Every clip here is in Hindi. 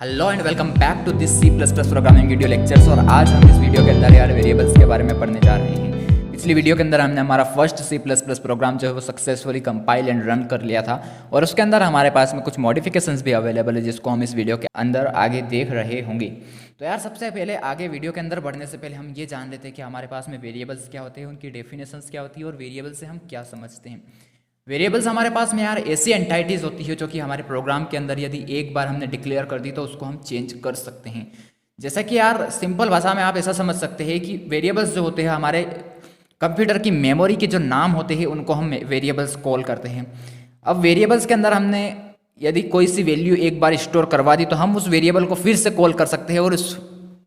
Hello and welcome back to this C++ programming video lectures. और आज हम इस वीडियो के अंदर यार वेरिएबल्स के बारे में पढ़ने जा रहे हैं। पिछली वीडियो के अंदर हमने हमारा फर्स्ट C++ प्रोग्राम जो है वो सक्सेसफुली कंपाइल एंड रन कर लिया था और उसके अंदर हमारे पास में कुछ मॉडिफिकेशंस भी अवेलेबल है जिसको हम इस वीडियो के अंदर आगे देख रहे होंगे। तो यार सबसे पहले आगे वीडियो के अंदर बढ़ने से पहले हम ये जान लेते हैं कि हमारे पास में वेरिएबल्स क्या होते हैं, उनकी डेफिनेशंस क्या होती है और वेरिएबल से हम क्या समझते हैं। वेरिएबल्स हमारे पास में यार ऐसी एंटाइटीज होती है जो कि हमारे प्रोग्राम के अंदर यदि एक बार हमने डिक्लेयर कर दी तो उसको हम चेंज कर सकते हैं। जैसा कि यार सिंपल भाषा में आप ऐसा समझ सकते हैं कि वेरिएबल्स जो होते हैं हमारे कंप्यूटर की मेमोरी के जो नाम होते हैं उनको हम वेरिएबल्स कॉल करते हैं। अब वेरिएबल्स के अंदर हमने यदि कोई सी वैल्यू एक बार स्टोर करवा दी तो हम उस वेरिएबल को फिर से कॉल कर सकते हैं और उस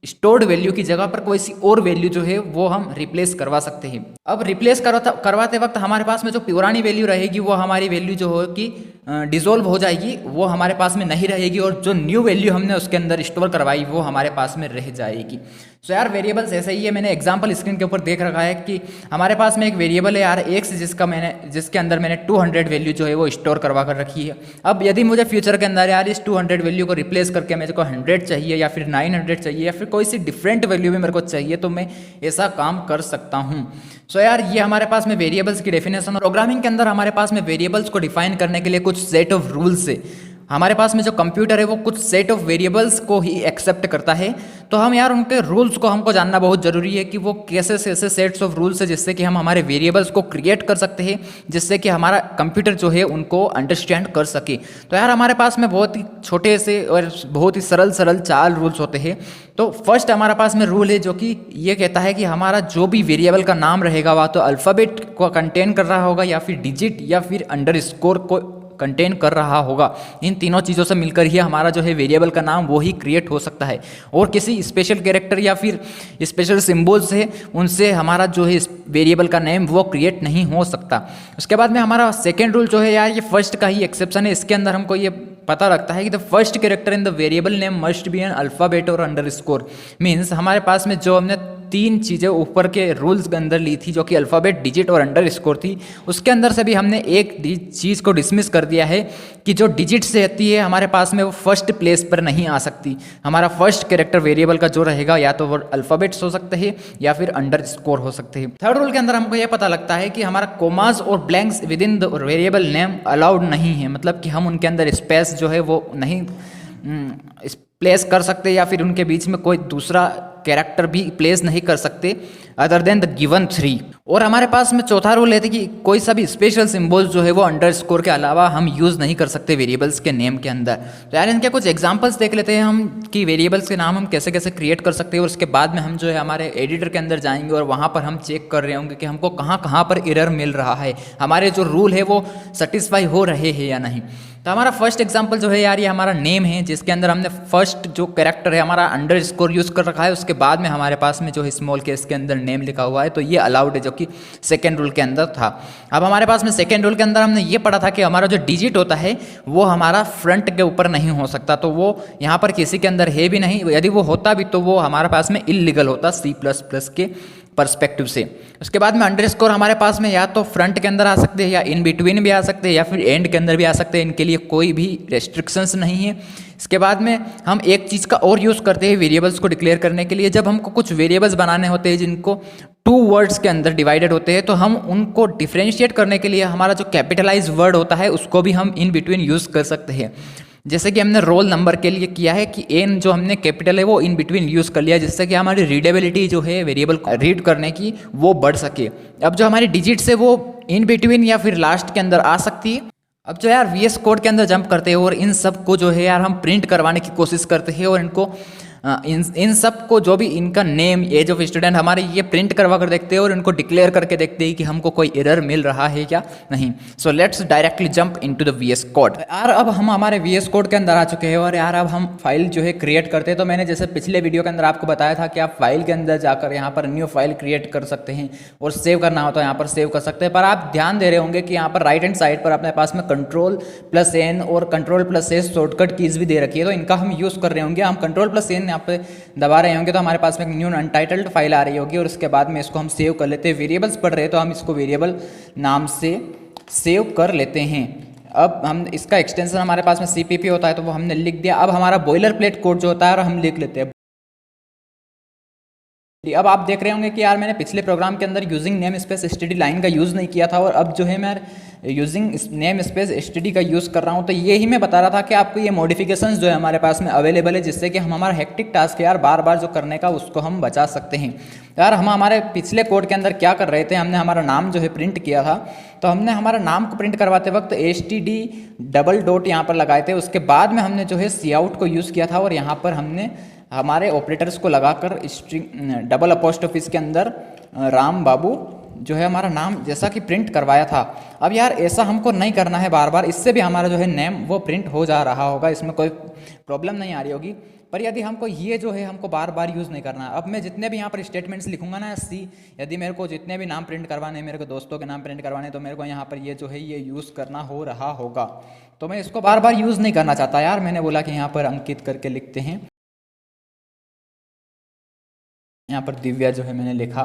स्टोर्ड वैल्यू की जगह पर कोई सी और वैल्यू जो है वो हम रिप्लेस करवा सकते हैं। अब रिप्लेस करवाते वक्त हमारे पास में जो पुरानी वैल्यू रहेगी वो हमारी वैल्यू जो होगी डिसॉल्व हो जाएगी, वो हमारे पास में नहीं रहेगी और जो न्यू वैल्यू हमने उसके अंदर स्टोर करवाई वो हमारे पास में रह जाएगी। सो यार वेरिएबल्स ऐसा ही है। मैंने एग्जांपल स्क्रीन के ऊपर देख रखा है कि हमारे पास में एक वेरिएबल है यार एक्स जिसके अंदर मैंने 200 वैल्यू जो है वो स्टोर करवा कर रखी है। अब यदि मुझे फ्यूचर के अंदर यार इस 200 वैल्यू को रिप्लेस करके मेरे को 100 चाहिए या फिर 900 चाहिए या फिर कोई सी डिफरेंट वैल्यू भी मेरे को चाहिए तो मैं ऐसा काम कर सकता हूँ। सो यार ये हमारे पास में वेरिएबल्स की डेफिनेशन। प्रोग्रामिंग के अंदर हमारे पास में वेरिएबल्स को डिफाइन करने के लिए कुछ सेट ऑफ रूल्स है। हमारे पास में जो कंप्यूटर है वो कुछ सेट ऑफ वेरिएबल्स को ही एक्सेप्ट करता है, तो हम यार उनके रूल्स को हमको जानना बहुत ज़रूरी है कि वो कैसे ऐसे सेट्स ऑफ रूल्स है जिससे कि हम हमारे वेरिएबल्स को क्रिएट कर सकते हैं, जिससे कि हमारा कंप्यूटर जो है उनको अंडरस्टैंड कर सके। तो यार हमारे पास में बहुत ही छोटे से और बहुत ही सरल 4 रूल्स होते हैं। तो फर्स्ट हमारे पास में रूल है जो कि ये कहता है कि हमारा जो भी वेरिएबल का नाम रहेगा वह तो अल्फ़ाबेट को कंटेन कर रहा होगा या फिर डिजिट या फिर अंडरस्कोर को कंटेन कर रहा होगा। इन तीनों चीज़ों से मिलकर ही हमारा जो है वेरिएबल का नाम वो ही क्रिएट हो सकता है और किसी स्पेशल कैरेक्टर या फिर स्पेशल सिंबल्स है उनसे हमारा जो है वेरिएबल का नेम वो क्रिएट नहीं हो सकता। उसके बाद में हमारा सेकेंड रूल जो है यार ये फर्स्ट का ही एक्सेप्शन है। इसके अंदर हमको ये पता लगता है कि the first character in the variable name must be N alphabet और अंडरस्कोर। मीन्स हमारे पास में जो हमने 3 चीज़ें ऊपर के रूल्स के अंदर ली थी जो कि अल्फ़ाबेट, डिजिट और अंडरस्कोर थी, उसके अंदर से भी हमने एक चीज़ को डिसमिस कर दिया है कि जो डिजिट से आती है हमारे पास में वो फर्स्ट प्लेस पर नहीं आ सकती। हमारा फर्स्ट कैरेक्टर वेरिएबल का जो रहेगा या तो वो अल्फ़ाबेट्स हो सकते हैं या फिर अंडरस्कोर हो सकते हैं। थर्ड रूल के अंदर हमको ये पता लगता है कि हमारा कोमास और blanks with in the variable name allowed नहीं है, मतलब कि हम उनके अंदर स्पेस जो है वो नहीं प्लेस कर सकते या फिर उनके बीच में कोई दूसरा कैरेक्टर भी प्लेस नहीं कर सकते अदर देन द गिवन 3। और हमारे पास में चौथा रूल है कि कोई सा भी स्पेशल सिंबल्स जो है वो अंडरस्कोर के अलावा हम यूज़ नहीं कर सकते वेरिएबल्स के नेम के अंदर। तो यार इनके कुछ एग्जांपल्स देख लेते हैं हम कि वेरिएबल्स के नाम हम कैसे कैसे क्रिएट कर सकते हैं और उसके बाद में हम जो है हमारे एडिटर के अंदर जाएंगे और वहाँ पर हम चेक कर रहे होंगे कि हमको कहाँ कहाँ पर एरर मिल रहा है, हमारे जो रूल है वो सेटिस्फाई हो रहे हैं या नहीं। तो हमारा फर्स्ट एग्जांपल जो है यार ये हमारा नेम है जिसके अंदर हमने फर्स्ट जो कैरेक्टर है हमारा अंडरस्कोर यूज़ कर रखा है, उसके बाद में हमारे पास में जो है स्मॉल केस के अंदर नेम लिखा हुआ है, तो ये अलाउड है जो कि सेकेंड रूल के अंदर था। अब हमारे पास में सेकेंड रूल के अंदर हमने ये पढ़ा था कि हमारा जो डिजिट होता है वो हमारा फ्रंट के ऊपर नहीं हो सकता, तो वो यहाँ पर किसी के अंदर है भी नहीं। यदि वो होता भी तो वो हमारे पास में इल्लीगल होता C++ के पर्सपेक्टिव से। उसके बाद में अंडरस्कोर हमारे पास में या तो फ्रंट के अंदर आ सकते हैं या इन बिटवीन भी आ सकते हैं या फिर एंड के अंदर भी आ सकते हैं, इनके लिए कोई भी रेस्ट्रिक्शंस नहीं है। इसके बाद में हम एक चीज़ का और यूज़ करते हैं वेरिएबल्स को डिक्लेयर करने के लिए। जब हमको कुछ वेरिएबल्स बनाने होते हैं जिनको 2 वर्ड्स के अंदर डिवाइडेड होते हैं तो हम उनको डिफ्रेंशिएट करने के लिए हमारा जो कैपिटलाइज वर्ड होता है उसको भी हम इन बिटवीन यूज़ कर सकते हैं। जैसे कि हमने रोल नंबर के लिए किया है कि एन जो हमने कैपिटल है वो इन बिटवीन यूज़ कर लिया जिससे कि हमारी रीडेबिलिटी जो है वेरिएबल रीड करने की वो बढ़ सके। अब जो हमारी डिजिट्स है वो इन बिटवीन या फिर लास्ट के अंदर आ सकती है। अब जो यार VS कोड के अंदर जंप करते हैं और इन सब को जो है यार हम प्रिंट करवाने की कोशिश करते हैं और इनको इन सब को जो भी इनका नेम एज ऑफ स्टूडेंट हमारे ये प्रिंट करवा कर देखते हैं और इनको डिक्लेयर करके देखते हैं कि हमको कोई एरर मिल रहा है क्या नहीं। So let's directly jump into the VS code. यार अब हम हमारे VS कोड के अंदर आ चुके हैं और यार अब हम फाइल जो है क्रिएट करते हैं। तो मैंने जैसे पिछले वीडियो के अंदर आपको बताया था कि आप फाइल के अंदर जाकर यहाँ पर न्यू फाइल क्रिएट कर सकते हैं और सेव करना हो तो यहाँ पर सेव कर सकते हैं। पर आप ध्यान दे रहे होंगे कि यहाँ पर राइट हैंड साइड पर अपने पास में Ctrl+N और Ctrl+S शॉर्टकट कीज भी दे रखी है, तो इनका हम यूज़ कर रहे होंगे। हम Ctrl+N यहाँ पे दबा रहे होंगे तो हमारे पास में एक न्यू अनटाइटल्ड फाइल आ रही होगी और उसके बाद में इसको हम सेव कर लेते हैं। वेरिएबल्स पढ़ रहे हैं तो हम इसको वेरिएबल नाम से सेव कर लेते हैं। अब हम इसका एक्सटेंशन हमारे पास में CPP होता है तो वो हमने लिख दिया। अब हमारा बॉयलर प्लेट कोड जो होता है और हम लिख लेते हैं। अब आप देख रहे होंगे कि यार मैंने पिछले प्रोग्राम के अंदर using name space STD line का यूज़ नहीं किया था और अब जो है मैं यूजिंग नेम स्पेस एसटीडी का यूज़ कर रहा हूँ। तो ये ही मैं बता रहा था कि आपको ये मॉडिफिकेशंस जो है हमारे पास में अवेलेबल है, जिससे कि हम हमारा हेक्टिक टास्क यार बार बार जो करने का उसको हम बचा सकते हैं। यार हम हमारे पिछले कोड के अंदर क्या कर रहे थे, हमने हमारा नाम जो है प्रिंट किया था। तो हमने हमारा नाम को प्रिंट करवाते वक्त STD डबल डॉट यहाँ पर लगाए थे। उसके बाद में हमने जो है सी आउट को यूज़ किया था और यहाँ पर हमने हमारे ऑपरेटर्स को लगाकर स्ट्रिंग डबल अपोस्ट्रोफिस के अंदर राम बाबू जो है हमारा नाम जैसा कि प्रिंट करवाया था। अब यार ऐसा हमको नहीं करना है बार बार, इससे भी हमारा जो है नेम वो प्रिंट हो जा रहा होगा, इसमें कोई प्रॉब्लम नहीं आ रही होगी। पर यदि हमको ये जो है हमको बार बार यूज़ नहीं करना है। अब मैं जितने भी यहाँ पर स्टेटमेंट्स लिखूंगा ना यदि मेरे को जितने भी नाम प्रिंट करवाने, मेरे को दोस्तों के नाम प्रिंट करवाने, तो मेरे को यहाँ पर ये जो है ये यूज़ करना हो रहा होगा। तो मैं इसको बार बार यूज़ नहीं करना चाहता यार। मैंने बोला कि यहाँ पर अंकित करके लिखते हैं, यहाँ पर दिव्या जो है मैंने लिखा।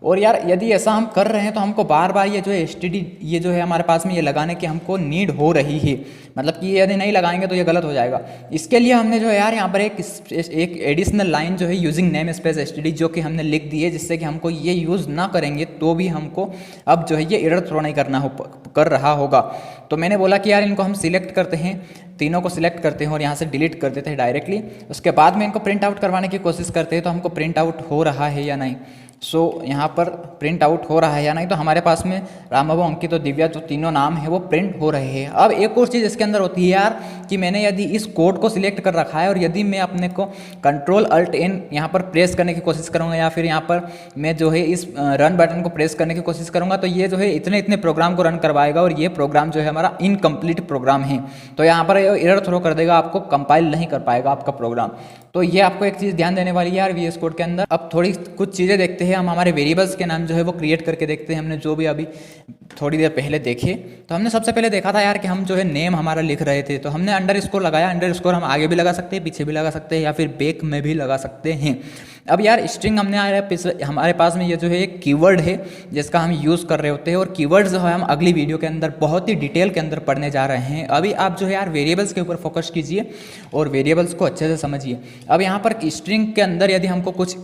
और यार यदि ऐसा हम कर रहे हैं तो हमको बार बार ये जो है STD ये जो है हमारे पास में ये लगाने की हमको नीड हो रही है। मतलब कि यदि नहीं लगाएंगे तो ये गलत हो जाएगा। इसके लिए हमने जो है यार यहाँ पर एक एडिशनल लाइन जो है यूजिंग नेम स्पेस STD जो कि हमने लिख दी है, जिससे कि हमको ये यूज़ ना करेंगे तो भी हमको अब जो है ये एरर थ्रो नहीं कर रहा होगा। तो मैंने बोला कि यार इनको हम सिलेक्ट करते हैं, तीनों को सिलेक्ट करते हैं और यहाँ से डिलीट कर देते हैं डायरेक्टली। उसके बाद में इनको प्रिंट आउट करवाने की कोशिश करते हैं तो हमको प्रिंट आउट हो रहा है या नहीं। सो यहाँ पर प्रिंट आउट हो रहा है या नहीं, तो हमारे पास में राम बाबू, अंकित और दिव्या जो तीनों नाम है वो प्रिंट हो रहे हैं। अब एक और चीज़ इसके अंदर होती है यार कि मैंने यदि इस कोड को सिलेक्ट कर रखा है और यदि मैं अपने को Ctrl+Alt+N यहाँ पर प्रेस करने की कोशिश करूँगा या फिर यहाँ पर मैं जो है इस रन बटन को प्रेस करने की कोशिश करूँगा, तो ये जो है इतने प्रोग्राम को रन करवाएगा और ये प्रोग्राम जो है हमारा इनकम्प्लीट प्रोग्राम है। तो यहाँ पर एरर थ्रो कर देगा, आपको कंपाइल नहीं कर पाएगा आपका प्रोग्राम। तो ये आपको एक चीज़ ध्यान देने वाली है यार VS कोड के अंदर। अब थोड़ी कुछ चीज़ें देखते हैं हम, हमारे वेरिएबल्स के नाम जो है वो क्रिएट करके देखते हैं। हमने जो भी अभी थोड़ी देर पहले देखे, तो हमने सबसे पहले देखा था यार कि हम जो है नेम हमारा लिख रहे थे, तो हमने अंडरस्कोर लगाया। अंडरस्कोर हम आगे भी लगा सकते हैं, पीछे भी लगा सकते हैं या फिर बैक में भी लगा सकते हैं। अब यार स्ट्रिंग हमने हमारे पास में ये जो है एक कीवर्ड है जिसका हम यूज़ कर रहे होते हैं, और कीवर्ड जो है हम अगली वीडियो के अंदर बहुत ही डिटेल के अंदर पढ़ने जा रहे हैं। अभी आप जो है यार वेरिएबल्स के ऊपर फोकस कीजिए और वेरिएबल्स को अच्छे से समझिए। अब यहाँ पर स्ट्रिंग के अंदर यदि हमको कुछ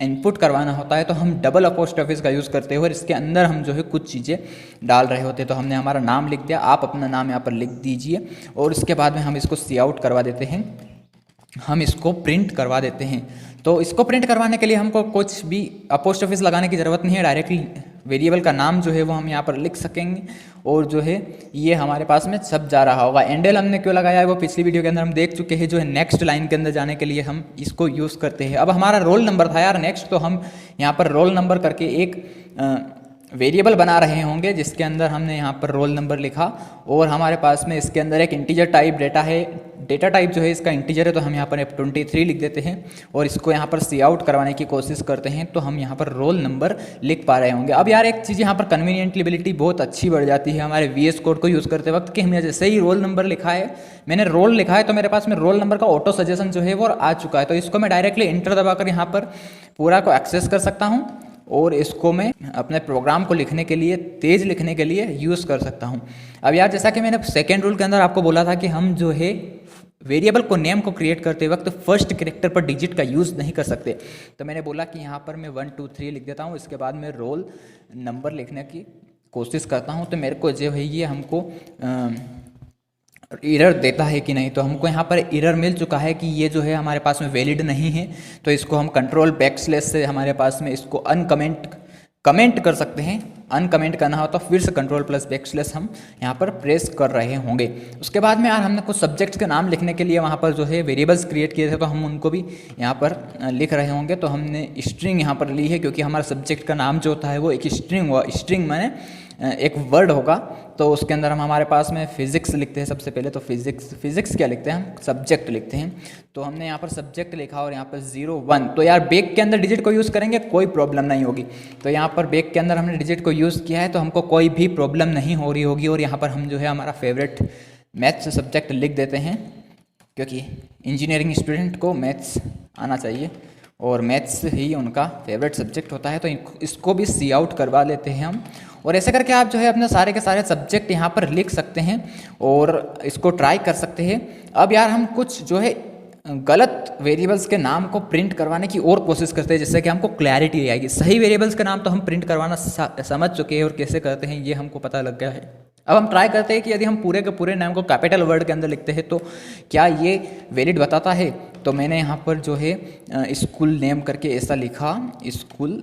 इनपुट करवाना होता है तो हम डबल अपोस्ट्रोफिस का यूज़ करते हैं और इसके अंदर हम जो है कुछ चीज़ें डाल रहे होते हैं। तो हमने हमारा नाम लिख दिया, आप अपना नाम यहाँ पर लिख दीजिए और उसके बाद में हम इसको सी आउट करवा देते हैं, हम इसको प्रिंट करवा देते हैं। तो इसको प्रिंट करवाने के लिए हमको कुछ भी अपोस्ट्रोफिस लगाने की ज़रूरत नहीं है, डायरेक्टली वेरिएबल का नाम जो है वो हम यहाँ पर लिख सकेंगे और जो है ये हमारे पास में सब जा रहा होगा। एंडल हमने क्यों लगाया है वो पिछली वीडियो के अंदर हम देख चुके हैं। जो है नेक्स्ट लाइन के अंदर जाने के लिए हम इसको यूज़ करते हैं। अब हमारा रोल नंबर था यार नेक्स्ट, तो हम यहाँ पर रोल नंबर करके एक वेरिएबल बना रहे होंगे जिसके अंदर हमने यहाँ पर रोल नंबर लिखा और हमारे पास में इसके अंदर एक इंटीजर टाइप डेटा है। डेटा टाइप जो है इसका इंटीजर है, तो हम यहाँ पर F23 लिख देते हैं और इसको यहाँ पर सी आउट करवाने की कोशिश करते हैं, तो हम यहाँ पर रोल नंबर लिख पा रहे होंगे। अब यार एक चीज़ यहाँ पर कन्वीनियंटलिबिलिटी बहुत अच्छी बढ़ जाती है हमारे VS कोड को यूज़ करते वक्त कि हमने जैसे ही रोल नंबर लिखा है, मैंने रोल लिखा है, तो मेरे पास में रोल नंबर का ऑटो सजेशन जो है वो आ चुका है। तो इसको मैं डायरेक्टली एंटर दबाकर यहाँ पर पूरा को एक्सेस कर सकता हूँ और इसको मैं अपने प्रोग्राम को लिखने के लिए, तेज़ लिखने के लिए यूज़ कर सकता हूँ। अब यार जैसा कि मैंने सेकेंड रूल के अंदर आपको बोला था कि हम जो है वेरिएबल को नेम को क्रिएट करते वक्त फर्स्ट कैरेक्टर पर डिजिट का यूज़ नहीं कर सकते, तो मैंने बोला कि यहाँ पर मैं 1 2 3 लिख देता हूँ, इसके बाद मैं रोल नंबर लिखने की कोशिश करता हूँ। तो मेरे को जो है ये हमको एरर देता है कि नहीं, तो हमको यहाँ पर एरर मिल चुका है कि ये जो है हमारे पास में वैलिड नहीं है। तो इसको हम Ctrl से हमारे पास में इसको कमेंट कर सकते हैं। अनकमेंट करना हो तो फिर से Ctrl+/ हम यहाँ पर प्रेस कर रहे होंगे। उसके बाद में यार हमने कुछ सब्जेक्ट्स के नाम लिखने के लिए वहाँ पर जो है वेरिएबल्स क्रिएट किए थे, तो हम उनको भी यहाँ पर लिख रहे होंगे। तो हमने स्ट्रिंग यहाँ पर ली है क्योंकि हमारा सब्जेक्ट का नाम जो होता है वो एक स्ट्रिंग हुआ। स्ट्रिंग माने एक वर्ड होगा, तो उसके अंदर हम हमारे पास में फिजिक्स लिखते हैं सबसे पहले। तो फिजिक्स क्या लिखते हैं हम, सब्जेक्ट लिखते हैं। तो हमने यहाँ पर सब्जेक्ट लिखा और यहाँ पर 0 1, तो यार बैक के अंदर डिजिट को यूज़ करेंगे कोई प्रॉब्लम नहीं होगी। तो यहाँ पर बैक के अंदर हमने डिजिट को यूज़ किया है तो हमको कोई भी प्रॉब्लम नहीं हो रही होगी। और यहाँ पर हम जो है हमारा फेवरेट मैथ्स सब्जेक्ट लिख देते हैं क्योंकि इंजीनियरिंग स्टूडेंट को मैथ्स आना चाहिए और मैथ्स ही उनका फेवरेट सब्जेक्ट होता है। तो इसको भी सी आउट करवा लेते हैं हम और ऐसे करके आप जो है अपने सारे के सारे सब्जेक्ट यहाँ पर लिख सकते हैं और इसको ट्राई कर सकते हैं। अब यार हम कुछ जो है गलत वेरिएबल्स के नाम को प्रिंट करवाने की और कोशिश करते हैं जिससे कि हमको क्लैरिटी आएगी। सही वेरिएबल्स के नाम तो हम प्रिंट करवाना समझ चुके हैं और कैसे करते हैं ये हमको पता लग गया है। अब हम ट्राई करते हैं कि यदि हम पूरे के पूरे नाम को कैपिटल वर्ड के अंदर लिखते हैं तो क्या ये वैलिड बताता है। तो मैंने यहाँ पर जो है स्कूल नेम करके ऐसा लिखा, स्कूल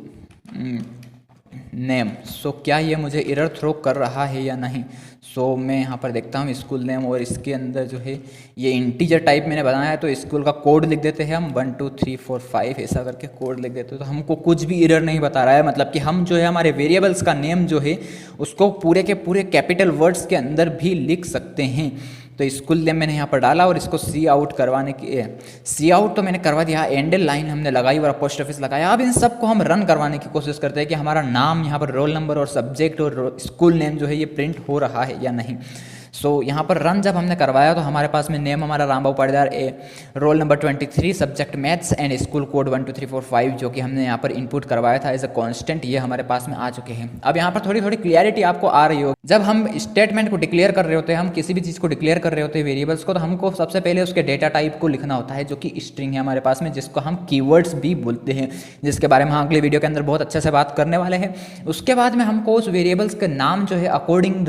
नेम। सो क्या ये मुझे एरर थ्रो कर रहा है या नहीं। सो मैं यहाँ पर देखता हूँ स्कूल नेम, और इसके अंदर जो है ये इंटीजर टाइप मैंने बनाया है तो स्कूल का कोड लिख देते हैं हम 1 2 3 4 5 ऐसा करके कोड लिख देते हैं। तो हमको कुछ भी एरर नहीं बता रहा है, मतलब कि हम जो है हमारे वेरिएबल्स का नेम जो है उसको पूरे के पूरे कैपिटल वर्ड्स के अंदर भी लिख सकते हैं। तो स्कूल नेम मैंने यहाँ पर डाला और इसको सी आउट करवाने की सी आउट तो मैंने करवा दिया, एंडल लाइन हमने लगाई और पोस्ट ऑफिस लगाया। अब इन सबको हम रन करवाने की कोशिश करते हैं कि हमारा नाम यहाँ पर रोल नंबर और सब्जेक्ट और स्कूल नेम जो है ये प्रिंट हो रहा है या नहीं। सो यहाँ पर रन जब हमने करवाया तो हमारे पास में नेम हमारा Rambabu Patidar, roll number 23, subject maths and school code 1 2 3 4 5 जो कि हमने यहाँ पर इनपुट करवाया था एज अ कांस्टेंट, ये हमारे पास में आ चुके हैं। अब यहाँ पर थोड़ी थोड़ी क्लियरिटी आपको आ रही होगी। जब हम स्टेटमेंट को डिक्लेयर कर रहे होते हैं, हम किसी भी चीज़ को डिक्लेयर कर रहे होते हैं वेरिएबल्स को, तो हमको सबसे पहले उसके डेटा टाइप को लिखना होता है जो कि स्ट्रिंग है हमारे पास में, जिसको हम कीवर्ड्स भी बोलते हैं, जिसके बारे में हम अगले वीडियो के अंदर बहुत अच्छे से बात करने वाले हैं। उसके बाद में हमको उस वेरिएबल्स के नाम जो है अकॉर्डिंग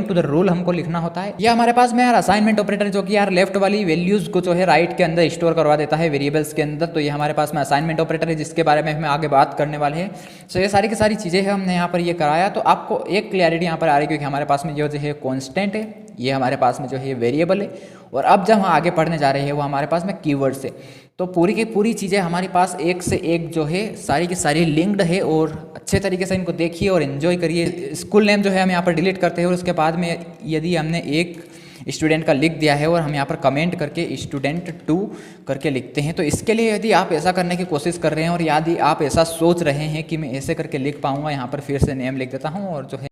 टू द रूल हमको लिखना होता है। यह हमारे पास में यार असाइनमेंट ऑपरेटर जो कि यार लेफ्ट वाली वैल्यूज को जो है राइट के अंदर स्टोर करवा देता है वेरिएबल्स के अंदर। तो ये हमारे पास में असाइनमेंट ऑपरेटर है जिसके बारे में हम आगे बात करने वाले हैं। सो ये सारी की सारी चीज़ें हैं हमने यहाँ पर ये कराया। तो आपको एक क्लैरिटी यहाँ पर आ रही है क्योंकि हमारे पास में जो है कॉन्स्टेंट है, ये हमारे पास में जो है वेरिएबल है, और अब जब हम आगे पढ़ने जा रहे हैं वो हमारे पास में कीवर्ड्स है। तो पूरी की पूरी चीज़ें हमारे पास एक से एक जो है सारी की सारी लिंक्ड है, और अच्छे तरीके से इनको देखिए और एंजॉय करिए। स्कूल नेम जो है हम यहाँ पर डिलीट करते हैं और उसके बाद में यदि हमने एक स्टूडेंट का लिख दिया है और हम यहाँ पर कमेंट करके स्टूडेंट 2 करके लिखते हैं। तो इसके लिए यदि आप ऐसा करने की कोशिश कर रहे हैं और यदि आप ऐसा सोच रहे हैं कि मैं ऐसे करके लिख पाऊँगा, यहाँ पर फिर से नेम लिख देता हूँ और जो है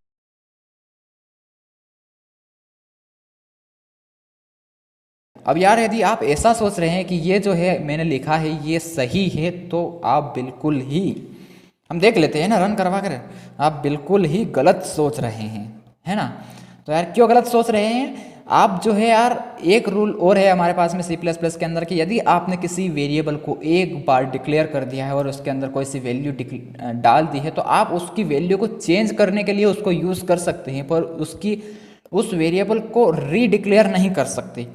अब यार यदि आप ऐसा सोच रहे हैं कि ये जो है मैंने लिखा है ये सही है, तो आप बिल्कुल ही, हम देख लेते हैं ना रन करवा कर, आप बिल्कुल ही गलत सोच रहे हैं, है ना। तो यार क्यों गलत सोच रहे हैं आप जो है यार, एक रूल और है हमारे पास में C++ के अंदर कि यदि आपने किसी वेरिएबल को एक बार डिक्लेयर कर दिया है और उसके अंदर कोई सी वैल्यू डाल दी है, तो आप उसकी वैल्यू को चेंज करने के लिए उसको यूज़ कर सकते हैं, पर उस वेरिएबल को रीडिक्लेयर नहीं कर सकते।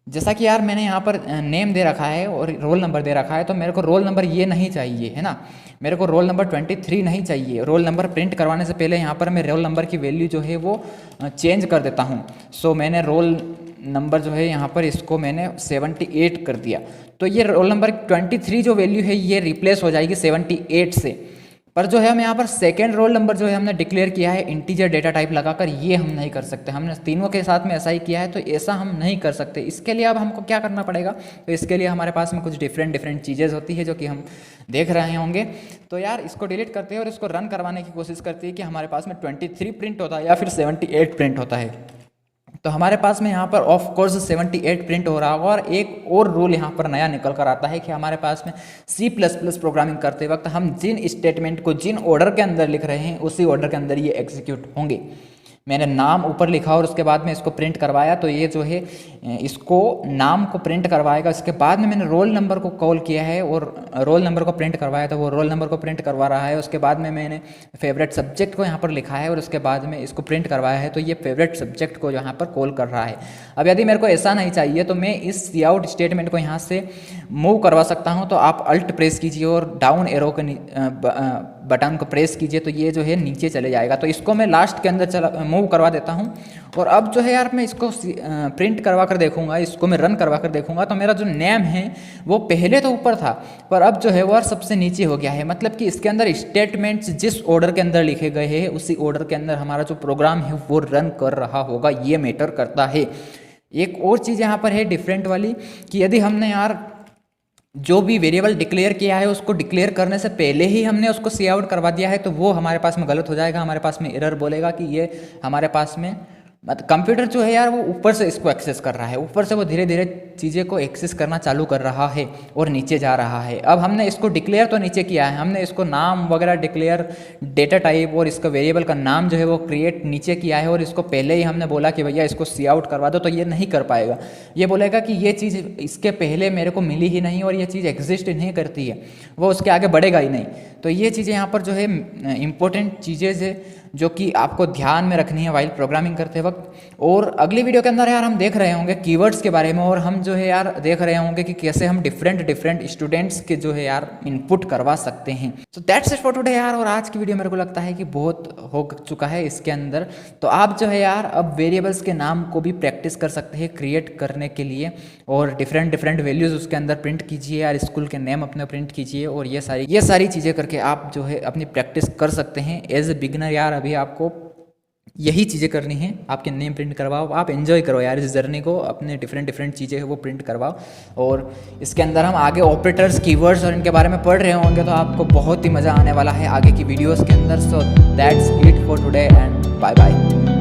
जैसा कि यार मैंने यहाँ पर नेम दे रखा है और रोल नंबर दे रखा है, तो मेरे को रोल नंबर ये नहीं चाहिए, है ना। मेरे को रोल नंबर 23 नहीं चाहिए। रोल नंबर प्रिंट करवाने से पहले यहाँ पर मैं रोल नंबर की वैल्यू जो है वो चेंज कर देता हूँ। सो मैंने रोल नंबर जो है यहाँ पर इसको मैंने 78 कर दिया, तो ये रोल नंबर 23 जो वैल्यू है ये रिप्लेस हो जाएगी 78 से। पर जो है हम यहाँ पर सेकेंड रोल नंबर जो है हमने डिक्लेयर किया है इंटीजर डेटा टाइप लगाकर, ये हम नहीं कर सकते। हमने तीनों के साथ में ऐसा ही किया है, तो ऐसा हम नहीं कर सकते। इसके लिए अब हमको क्या करना पड़ेगा, तो इसके लिए हमारे पास में कुछ डिफरेंट चीज़ें होती है जो कि हम देख रहे होंगे। तो यार इसको डिलीट करते हैं और इसको रन करवाने की कोशिश करते हैं कि हमारे पास में 23 प्रिंट होता है या फिर 78 प्रिंट होता है। तो हमारे पास में यहाँ पर ऑफ कोर्स 78 प्रिंट हो रहा होगा। और एक और रूल यहाँ पर नया निकल कर आता है कि हमारे पास में C++ प्रोग्रामिंग करते वक्त हम जिन स्टेटमेंट को जिन ऑर्डर के अंदर लिख रहे हैं उसी ऑर्डर के अंदर ये एग्जीक्यूट होंगे। मैंने नाम ऊपर लिखा और उसके बाद में इसको प्रिंट करवाया, तो ये जो है इसको नाम को प्रिंट करवाएगा। इसके बाद में मैंने रोल नंबर को कॉल किया है और रोल नंबर को प्रिंट करवाया, तो वो रोल नंबर को प्रिंट करवा रहा है। उसके बाद में मैंने फेवरेट सब्जेक्ट को यहाँ पर लिखा है और उसके बाद में इसको प्रिंट करवाया है, तो ये फेवरेट सब्जेक्ट को यहाँ पर कॉल कर रहा है। अब यदि मेरे को ऐसा नहीं चाहिए तो मैं इस सी आउट स्टेटमेंट को यहाँ से मूव करवा सकता हूँ। तो आप अल्ट प्रेस कीजिए और डाउन एरो के बटन को प्रेस कीजिए, तो ये जो है नीचे चले जाएगा। तो इसको मैं लास्ट के अंदर मूव करवा देता हूँ। और अब जो है यार मैं इसको प्रिंट करवा कर देखूंगा, इसको मैं रन करवा कर देखूंगा, तो मेरा जो नेम है वो पहले तो ऊपर था पर अब जो है वो सबसे नीचे हो गया है। मतलब कि इसके अंदर स्टेटमेंट्स जिस ऑर्डर के अंदर लिखे गए हैं उसी ऑर्डर के अंदर हमारा जो प्रोग्राम है वो रन कर रहा होगा, ये मैटर करता है। एक और चीज़ यहाँ पर है डिफरेंट वाली कि यदि हमने यार जो भी वेरिएबल डिक्लेयर किया है उसको डिक्लेयर करने से पहले ही हमने उसको सी आउट करवा दिया है, तो वो हमारे पास में गलत हो जाएगा। हमारे पास में एरर बोलेगा कि ये हमारे पास में कंप्यूटर जो है यार वो ऊपर से इसको एक्सेस कर रहा है, ऊपर से वो धीरे धीरे चीज़ें को एक्सेस करना चालू कर रहा है और नीचे जा रहा है। अब हमने इसको डिक्लेयर तो नीचे किया है, हमने इसको नाम वगैरह डिक्लेयर, डेटा टाइप और इसका वेरिएबल का नाम जो है वो क्रिएट नीचे किया है, और इसको पहले ही हमने बोला कि भैया इसको सी आउट करवा दो, तो ये नहीं कर पाएगा। ये बोलेगा कि ये चीज़ इसके पहले मेरे को मिली ही नहीं और ये चीज़ एग्जिस्ट नहीं करती है, वो उसके आगे बढ़ेगा ही नहीं। तो ये चीज़ें यहाँ पर जो है इंपॉर्टेंट चीज़ें है जो कि आपको ध्यान में रखनी है वाइल प्रोग्रामिंग करते वक्त। और अगली वीडियो के अंदर यार हम देख रहे होंगे कीवर्ड्स के बारे में, और हम जो है यार देख रहे होंगे कि कैसे हम डिफरेंट स्टूडेंट्स के जो है यार इनपुट करवा सकते हैं। सो दैट्स इट फॉर टुडे यार। और आज की वीडियो मेरे को लगता है कि बहुत हो चुका है इसके अंदर। तो आप जो है यार अब वेरिएबल्स के नाम को भी प्रैक्टिस कर सकते हैं क्रिएट करने के लिए, और डिफरेंट वैल्यूज़ उसके अंदर प्रिंट कीजिए यार, स्कूल के नेम अपने प्रिंट कीजिए, और ये सारी चीज़ें करके आप जो है अपनी प्रैक्टिस कर सकते हैं एज ए बिगिनर। यार अभी आपको यही चीज़ें करनी है, आपके नेम प्रिंट करवाओ, आप एंजॉय करो यार इस जर्नी को, अपने डिफरेंट चीज़ें वो प्रिंट करवाओ। और इसके अंदर हम आगे ऑपरेटर्स, कीवर्ड्स और इनके बारे में पढ़ रहे होंगे, तो आपको बहुत ही मज़ा आने वाला है आगे की वीडियोस के अंदर। So that's it for today and bye bye.